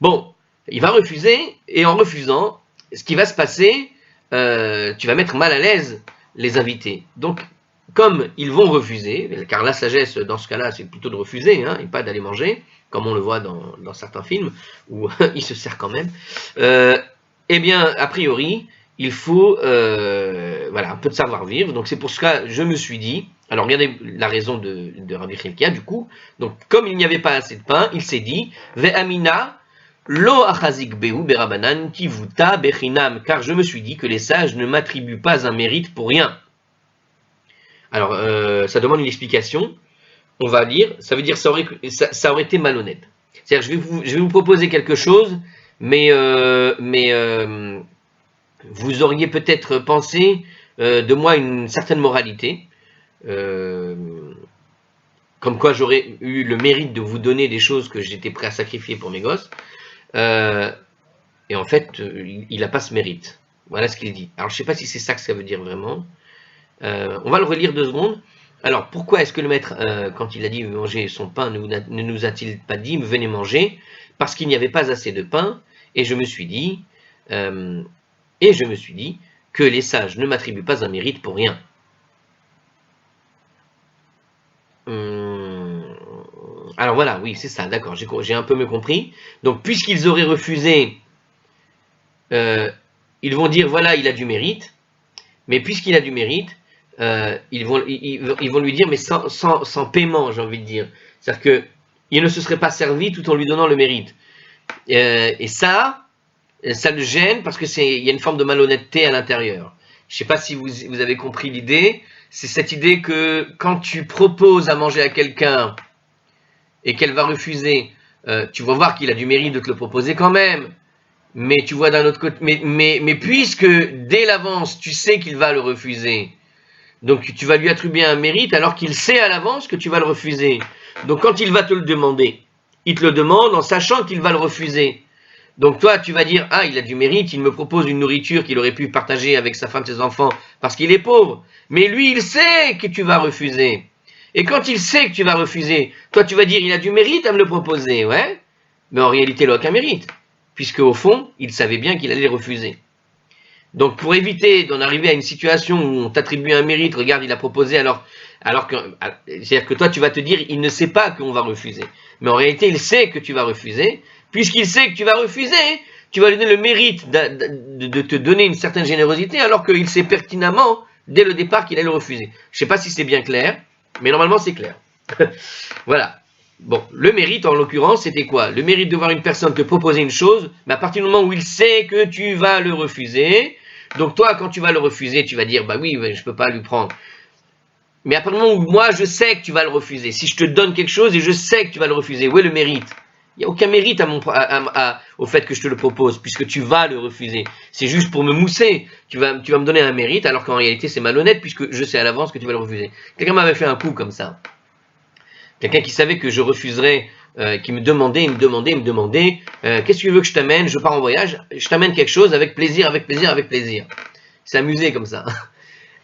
Bon, il va refuser, et en refusant, ce qui va se passer, tu vas mettre mal à l'aise les invités. Donc, comme ils vont refuser, car la sagesse dans ce cas-là, c'est plutôt de refuser, et pas d'aller manger, comme on le voit dans certains films, où il se sert quand même, eh bien, a priori, il faut un peu de savoir-vivre. Donc c'est pour ça que je me suis dit, alors regardez la raison de Rabbi Chilkiyahu, du coup, donc comme il n'y avait pas assez de pain, il s'est dit, Ve'amina lo achazik behu berabanan kivuta bechinam, car je me suis dit que les sages ne m'attribuent pas un mérite pour rien. Alors, ça demande une explication. On va lire. Ça veut dire que ça aurait été malhonnête. C'est-à-dire, je vais vous proposer quelque chose, mais vous auriez peut-être pensé de moi une certaine moralité, comme quoi j'aurais eu le mérite de vous donner des choses que j'étais prêt à sacrifier pour mes gosses. Et en fait, il n'a pas ce mérite. Voilà ce qu'il dit. Alors, je ne sais pas si c'est ça que ça veut dire vraiment. On va le relire 2 secondes. Alors, pourquoi est-ce que le maître, quand il a dit manger son pain, ne nous a-t-il pas dit venez manger? Parce qu'il n'y avait pas assez de pain, et je me suis dit, que les sages ne m'attribuent pas un mérite pour rien. Alors voilà, oui, c'est ça, d'accord, j'ai un peu mieux compris. Donc, puisqu'ils auraient refusé, ils vont dire voilà, il a du mérite, mais puisqu'il a du mérite, ils vont lui dire, mais sans paiement, j'ai envie de dire. C'est-à-dire qu'il ne se serait pas servi tout en lui donnant le mérite. Et ça le gêne parce qu'il y a une forme de malhonnêteté à l'intérieur. Je ne sais pas si vous avez compris l'idée. C'est cette idée que quand tu proposes à manger à quelqu'un et qu'elle va refuser, tu vas voir qu'il a du mérite de te le proposer quand même. Mais tu vois d'un autre côté, mais puisque dès l'avance, tu sais qu'il va le refuser, donc tu vas lui attribuer un mérite alors qu'il sait à l'avance que tu vas le refuser. Donc quand il va te le demander, il te le demande en sachant qu'il va le refuser. Donc toi, tu vas dire, ah, il a du mérite, il me propose une nourriture qu'il aurait pu partager avec sa femme et ses enfants parce qu'il est pauvre. Mais lui, il sait que tu vas refuser. Et quand il sait que tu vas refuser, toi, tu vas dire, il a du mérite à me le proposer, ouais. Mais en réalité, il n'a aucun mérite, puisque au fond, il savait bien qu'il allait refuser. Donc pour éviter d'en arriver à une situation où on t'attribue un mérite, regarde, il a proposé alors que, c'est-à-dire que toi, tu vas te dire, il ne sait pas qu'on va refuser. Mais en réalité, il sait que tu vas refuser. Puisqu'il sait que tu vas refuser, tu vas lui donner le mérite de te donner une certaine générosité, alors qu'il sait pertinemment, dès le départ, qu'il allait le refuser. Je ne sais pas si c'est bien clair, mais normalement c'est clair. Voilà. Bon, le mérite, en l'occurrence, c'était quoi? Le mérite de voir une personne te proposer une chose, mais à partir du moment où il sait que tu vas le refuser, donc toi, quand tu vas le refuser, tu vas dire, bah oui, je ne peux pas lui prendre. Mais à partir du moment où moi, je sais que tu vas le refuser, si je te donne quelque chose et je sais que tu vas le refuser, où est le mérite? Il n'y a aucun mérite au fait que je te le propose, puisque tu vas le refuser. C'est juste pour me mousser. Tu vas me donner un mérite, alors qu'en réalité, c'est malhonnête, puisque je sais à l'avance que tu vas le refuser. Quelqu'un m'avait fait un coup comme ça. Quelqu'un qui savait que je refuserais, qui me demandait, qu'est-ce que tu veux que je t'amène? Je pars en voyage, je t'amène quelque chose avec plaisir, avec plaisir, avec plaisir. Il s'est amusé comme ça.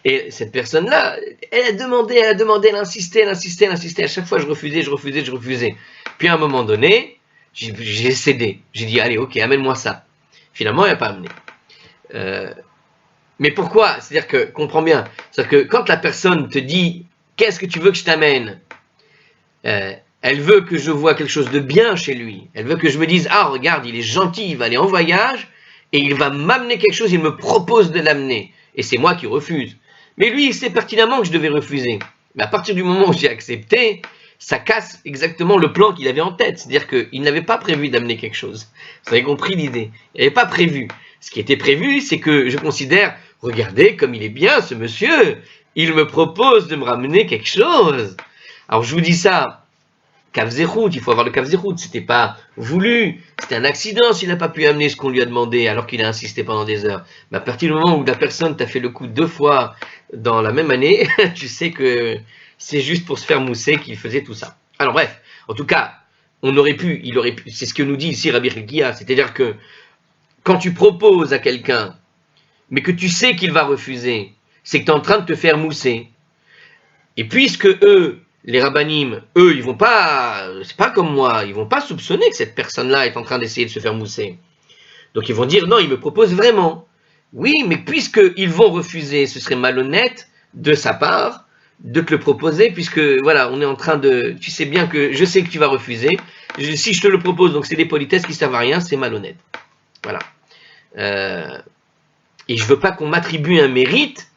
Et cette personne-là, elle a demandé, elle insistait. À chaque fois, je refusais. Puis à un moment donné, j'ai cédé. J'ai dit, allez, ok, amène-moi ça. Finalement, il n'a pas amené. Mais pourquoi? C'est-à-dire que, comprends bien, c'est-à-dire que quand la personne te dit, qu'est-ce que tu veux que je t'amène? Elle veut que je vois quelque chose de bien chez lui. Elle veut que je me dise, ah, regarde, il est gentil, il va aller en voyage, et il va m'amener quelque chose, il me propose de l'amener. Et c'est moi qui refuse. Mais lui, il sait pertinemment que je devais refuser. Mais à partir du moment où j'ai accepté, ça casse exactement le plan qu'il avait en tête. C'est-à-dire qu'il n'avait pas prévu d'amener quelque chose. Vous avez compris l'idée. Il n'avait pas prévu. Ce qui était prévu, c'est que je considère, regardez comme il est bien ce monsieur, il me propose de me ramener quelque chose. Alors je vous dis ça, Kavzerhout, il faut avoir le Kavzerhout, c'était pas voulu, c'était un accident s'il n'a pas pu amener ce qu'on lui a demandé alors qu'il a insisté pendant des heures. Mais à partir du moment où la personne t'a fait le coup 2 fois dans la même année, tu sais que c'est juste pour se faire mousser qu'il faisait tout ça. Alors bref, en tout cas, il aurait pu, c'est ce que nous dit ici Rabbi Hilkiah, c'est-à-dire que quand tu proposes à quelqu'un, mais que tu sais qu'il va refuser, c'est que tu es en train de te faire mousser. Et puisque eux, les rabbanim, eux, ils vont pas, c'est pas comme moi, ils vont pas soupçonner que cette personne-là est en train d'essayer de se faire mousser. Donc ils vont dire, non, il me propose vraiment. Oui, mais puisqu'ils vont refuser, ce serait malhonnête de sa part de te le proposer, puisque, voilà, on est en train de, tu sais bien que je sais que tu vas refuser, si je te le propose, donc c'est des politesses qui servent à rien, c'est malhonnête. Voilà. Et je veux pas qu'on m'attribue un mérite,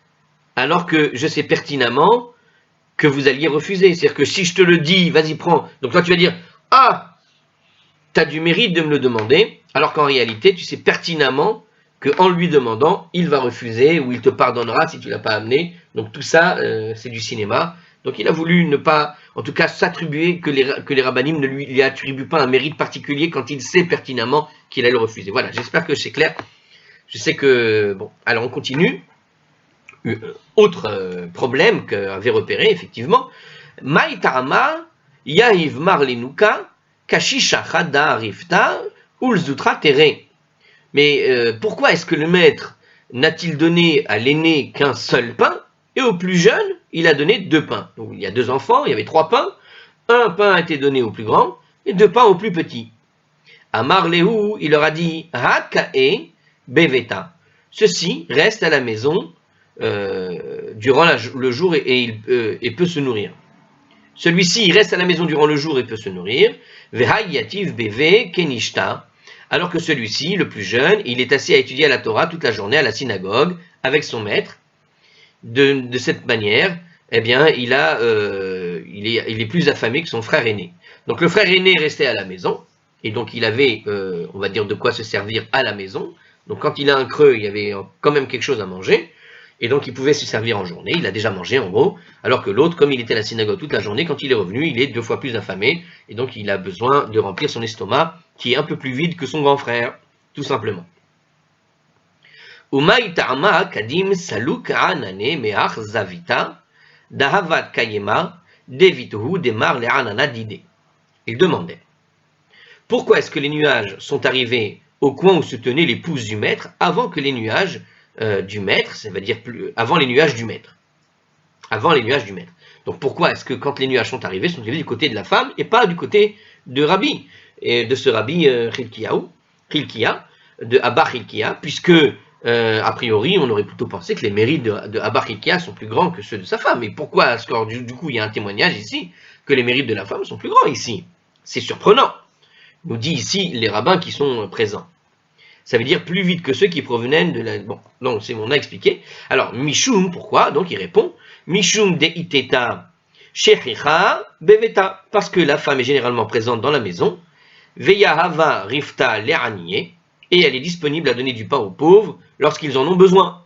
alors que je sais pertinemment que vous alliez refuser. C'est-à-dire que si je te le dis, vas-y, prends. Donc toi, tu vas dire, ah, tu as du mérite de me le demander, alors qu'en réalité, tu sais pertinemment qu'en lui demandant, il va refuser ou il te pardonnera si tu ne l'as pas amené. Donc tout ça, c'est du cinéma. Donc il a voulu ne pas, en tout cas, s'attribuer, que les rabbinim ne lui attribuent pas un mérite particulier quand il sait pertinemment qu'il allait le refuser. Voilà, j'espère que c'est clair. Je sais que, bon, alors on continue. Autre problème qu'avait repéré, effectivement, Maïtama, Yahiv Marlenuka, Kashisha Chada Rifta, Ulzutra Tere. Mais pourquoi est-ce que le maître n'a-t-il donné à l'aîné qu'un seul pain, et au plus jeune, il a donné 2 pains. Donc il y a 2 enfants, il y avait 3 pains, un pain a été donné au plus grand, et 2 pains au plus petit. Amar Lehu, il leur a dit, Hakae beveta. Ceci reste à la maison durant le jour et peut se nourrir. Celui-ci, il reste à la maison durant le jour et peut se nourrir. Vehayativ beve kenishta. Alors que celui-ci, le plus jeune, il est assis à étudier la Torah toute la journée à la synagogue avec son maître. De cette manière, eh bien, il est plus affamé que son frère aîné. Donc le frère aîné restait à la maison, et donc il avait, on va dire, de quoi se servir à la maison. Donc quand il a un creux, il y avait quand même quelque chose à manger, et donc il pouvait se servir en journée, il a déjà mangé en gros, alors que l'autre, comme il était à la synagogue toute la journée, quand il est revenu, il est 2 fois plus affamé, et donc il a besoin de remplir son estomac, qui est un peu plus vide que son grand frère, tout simplement. Umay ta'ama kadim saluk anane me'ach zavita dahavat kayema devituhu demar le'anana dide. Il demandait, pourquoi est-ce que les nuages sont arrivés au coin où se tenaient les pouces du maître avant que les nuages du maître, ça veut dire avant les nuages du maître. Avant les nuages du maître. Donc pourquoi est-ce que quand les nuages sont arrivés du côté de la femme et pas du côté de Rabbi, et de ce Rabbi Hilkia, de Abba Hilkia, puisque a priori on aurait plutôt pensé que les mérites de Abba Hilkia sont plus grands que ceux de sa femme. Et pourquoi est-ce que du coup il y a un témoignage ici que les mérites de la femme sont plus grands ici? C'est surprenant. Nous dit ici les rabbins qui sont présents. Ça veut dire plus vite que ceux qui provenaient de la... Bon, donc on a expliqué. Alors, Mishum, pourquoi? Donc il répond, Mishum de iteta shechicha beveta, parce que la femme est généralement présente dans la maison, veya hava rifta le'aniye, et elle est disponible à donner du pain aux pauvres lorsqu'ils en ont besoin.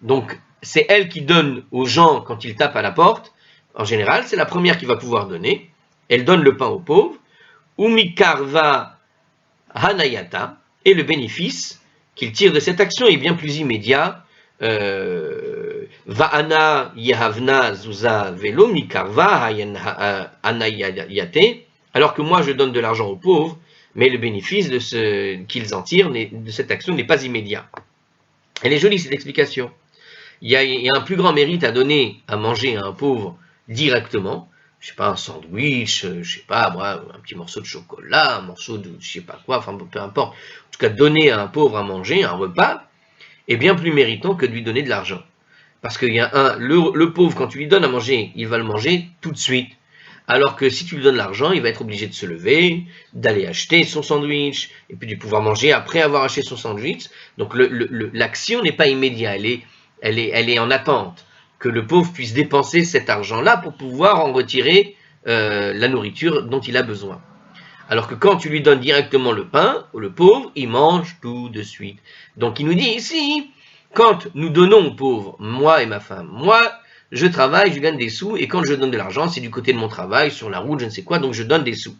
Donc, c'est elle qui donne aux gens quand ils tapent à la porte. En général, c'est la première qui va pouvoir donner. Elle donne le pain aux pauvres. Umikarva hanayata, et le bénéfice qu'il tire de cette action est bien plus immédiat. Va'ana yahavna zuza velo mikarva hanayate, alors que moi je donne de l'argent aux pauvres, mais le bénéfice de ce qu'ils en tirent de cette action n'est pas immédiat. Elle est jolie cette explication. Il y a un plus grand mérite à donner à manger à un pauvre directement. Je sais pas, un sandwich, je sais pas, moi, un petit morceau de chocolat, un morceau de je sais pas quoi, enfin peu importe. En tout cas, donner à un pauvre à manger, un repas, est bien plus méritant que de lui donner de l'argent. Parce qu'il y a le pauvre, quand tu lui donnes à manger, il va le manger tout de suite. Alors que si tu lui donnes l'argent, il va être obligé de se lever, d'aller acheter son sandwich, et puis de pouvoir manger après avoir acheté son sandwich. Donc l'action n'est pas immédiate, elle est en attente. Que le pauvre puisse dépenser cet argent-là pour pouvoir en retirer la nourriture dont il a besoin. Alors que quand tu lui donnes directement le pain, le pauvre, il mange tout de suite. Donc il nous dit ici, quand nous donnons aux pauvres, moi et ma femme, moi je travaille, je gagne des sous, et quand je donne de l'argent, c'est du côté de mon travail, sur la route, je ne sais quoi, donc je donne des sous.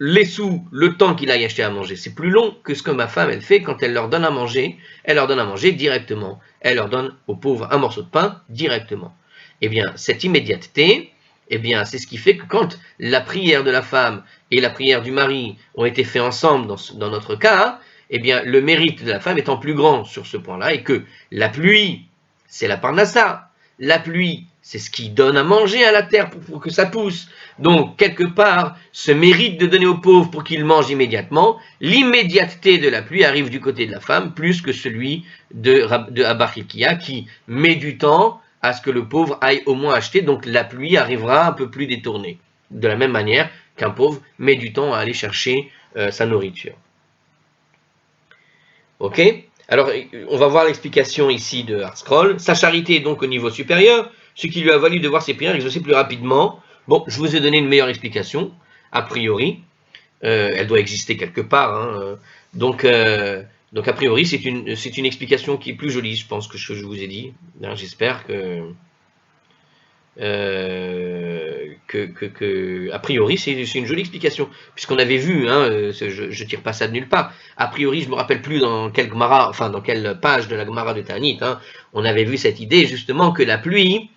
Les sous, le temps qu'il aille acheter à manger, c'est plus long que ce que ma femme, elle fait quand elle leur donne à manger. Elle leur donne à manger directement. Elle leur donne aux pauvres un morceau de pain directement. Eh bien, cette immédiateté, eh bien, c'est ce qui fait que quand la prière de la femme et la prière du mari ont été faits ensemble dans notre cas, eh bien, le mérite de la femme étant plus grand sur ce point-là, et que la pluie, c'est la parnassa. La pluie, c'est ce qui donne à manger à la terre pour que ça pousse. Donc, quelque part, ce mérite de donner aux pauvres pour qu'ils mangent immédiatement, l'immédiateté de la pluie arrive du côté de la femme, plus que celui de Abba Hilkia, qui met du temps à ce que le pauvre aille au moins acheter, donc la pluie arrivera un peu plus détournée. De la même manière qu'un pauvre met du temps à aller chercher sa nourriture. Ok? Alors, on va voir l'explication ici de Hartscroll. Sa charité est donc au niveau supérieur, ce qui lui a valu de voir ses prières exaucées plus rapidement. Bon, je vous ai donné une meilleure explication, a priori. Elle doit exister quelque part. Hein. Donc, a priori, c'est une explication qui est plus jolie, je pense, que ce que je vous ai dit. J'espère a priori, c'est une jolie explication, puisqu'on avait vu, hein, je tire pas ça de nulle part, a priori, je me rappelle plus dans quelle Gemara, enfin dans quelle page de la Gemara de Ta'anit, hein, on avait vu cette idée justement que la pluie,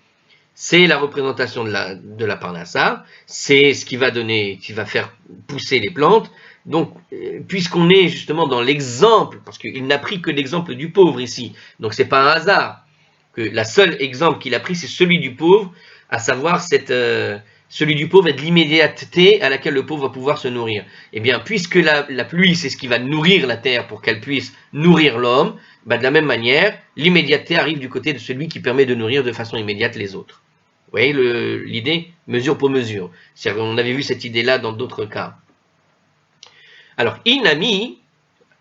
c'est la représentation de la parnassa, c'est ce qui va faire pousser les plantes. Donc, puisqu'on est justement dans l'exemple, parce qu'il n'a pris que l'exemple du pauvre ici, donc c'est pas un hasard que la seule exemple qu'il a pris, c'est celui du pauvre, à savoir celui du pauvre est de l'immédiateté à laquelle le pauvre va pouvoir se nourrir. Eh bien, puisque la pluie, c'est ce qui va nourrir la terre pour qu'elle puisse nourrir l'homme, de la même manière, l'immédiateté arrive du côté de celui qui permet de nourrir de façon immédiate les autres. Vous voyez l'idée? Mesure pour mesure. On avait vu cette idée-là dans d'autres cas. Alors, Inami,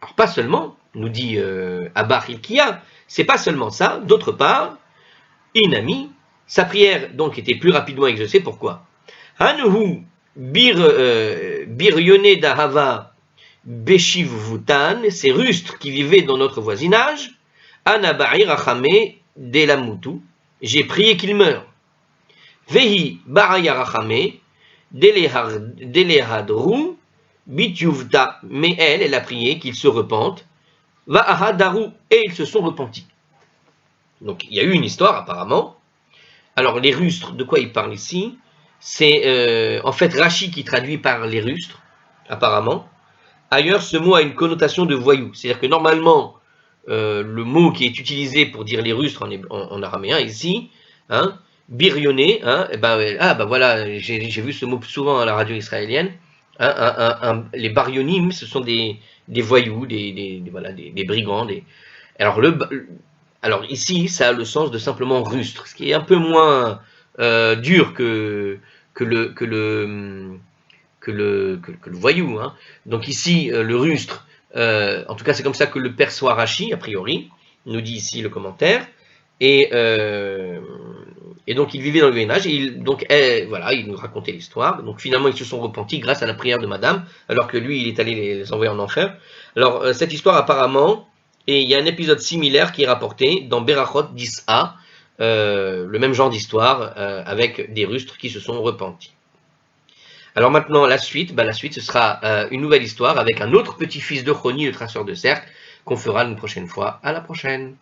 alors pas seulement, nous dit Abba Hilkia, c'est pas seulement ça, d'autre part, Inami, sa prière donc était plus rapidement exaucée, pourquoi? Hanuhu biryone d'Ahava Beshivvutan, ces rustres qui vivaient dans notre voisinage, Anaba'i Rachame Delamutu, j'ai prié qu'ils meurent. Vehi Baraya Rachame Delehadru Bityuvta, mais elle a prié qu'ils se repentent. Va'ahadaru, et ils se sont repentis. Donc il y a eu une histoire apparemment. Alors les rustres, de quoi il parle ici? C'est en fait Rachi qui traduit par les rustres, apparemment. Ailleurs, ce mot a une connotation de voyou. C'est-à-dire que normalement, le mot qui est utilisé pour dire les rustres en araméen ici, hein, birionné, hein, voilà, j'ai vu ce mot souvent à la radio israélienne. Hein, les barionim, ce sont des voyous, des brigands. Alors ici, ça a le sens de simplement rustre, ce qui est un peu moins dur que le voyou. Hein. Donc ici, le rustre, en tout cas c'est comme ça que le perçoit Rachi, a priori, nous dit ici le commentaire, et donc il vivait dans le voisinage, et il nous racontait l'histoire. Donc finalement ils se sont repentis grâce à la prière de madame, alors que lui il est allé les envoyer en enfer. Alors cette histoire apparemment, et il y a un épisode similaire qui est rapporté dans Berachot 10a, le même genre d'histoire, avec des rustres qui se sont repentis. Alors maintenant, la suite, ce sera une nouvelle histoire avec un autre petit-fils de Choni, le traceur de cercle, qu'on fera une prochaine fois. À la prochaine!